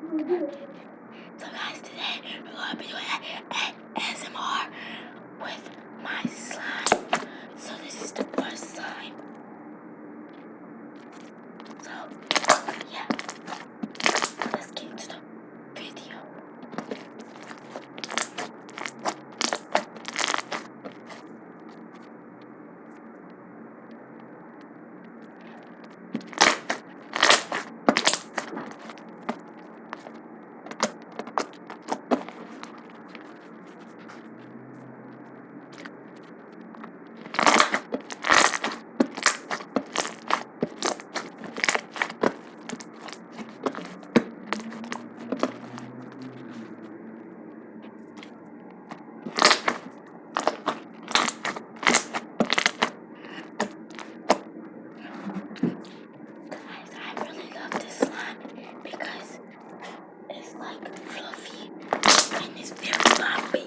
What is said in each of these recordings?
So guys, today we're going to be doing ASMR with my slime. So this is the first slime. So yeah, let's get into the video. Guys, I really love this slime because it's like fluffy and it's very floppy.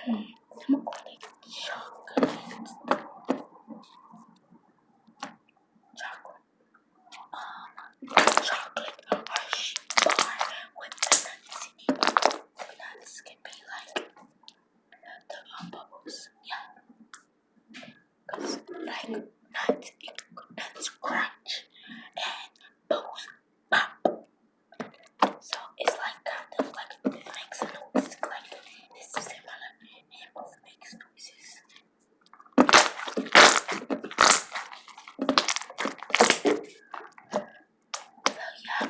I'm gonna chocolate. Chocolate Hershey bar with nuts in it. Nuts can be like the bubbles, yeah. Cause like nuts crunch and bubbles pop. So it's like kind of like it makes a noise like this is similar and both makes noises. So yeah.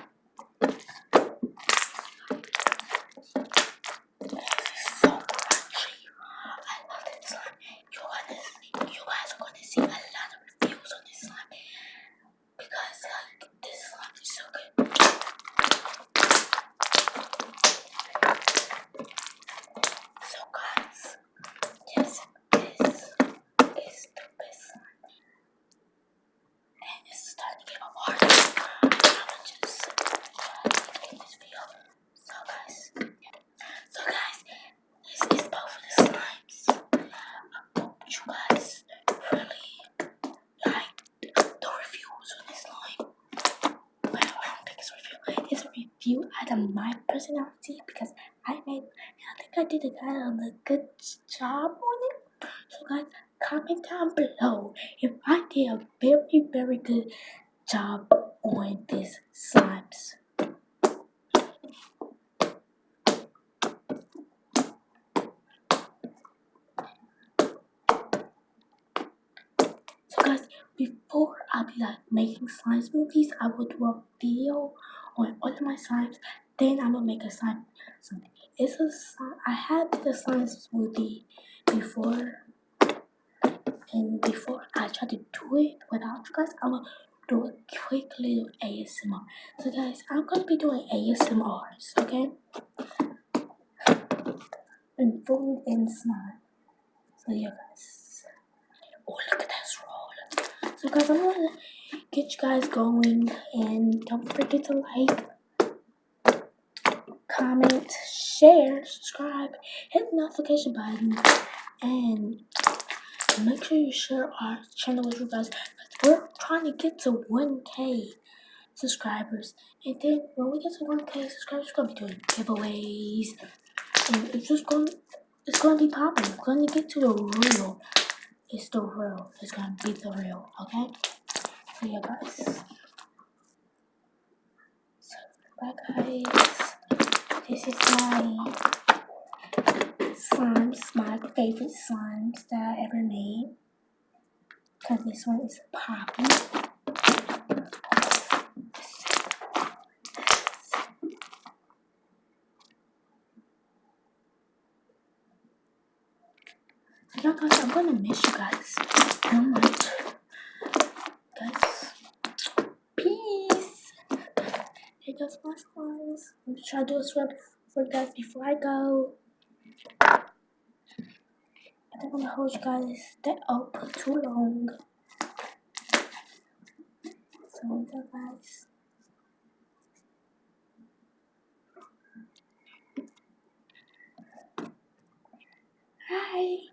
So crunchy. I love this slime. You guys are gonna see a lot of reviews on this slime because like this slime is so good. So guys, yes, this is the best slime, and it's starting to get hard. I'm gonna just get this video. So guys, this is both of the slimes. I hope you guys really like the reviews on this slime. Well, I don't think it's a review. It's a review out of my personality because I think I did a good job on it. So guys, comment down below if I did a very, very good job on these slimes. So guys, before I'll be like making slime smoothies, I will do a video on all of my slimes. Then I'm gonna make a slime smoothie. I had the slime smoothie before, and before I try to do it without you guys, I'm gonna do a quick little ASMR. So guys, I'm gonna be doing ASMRs, okay? And food and slime. So yeah, guys. Oh, look at this roll. So guys, I'm gonna get you guys going, and don't forget to like, comment, share, subscribe, hit the notification button, and make sure you share our channel with you guys. We're trying to get to 1K subscribers, and then when we get to 1K subscribers, we're gonna be doing giveaways, and it's gonna be popping. We're gonna get to the real. It's the real. It's gonna be the real. Okay. So yeah, guys. So bye, guys. This is my slimes, my favorite slimes that I ever made. Cause this one is poppy. Yeah, guys, I'm gonna miss you guys so much. Guys, peace. Here goes my slimes. I'm gonna try to do a swap for you guys before I go. I don't want to hold you guys that up too long. So yeah, guys. Hi.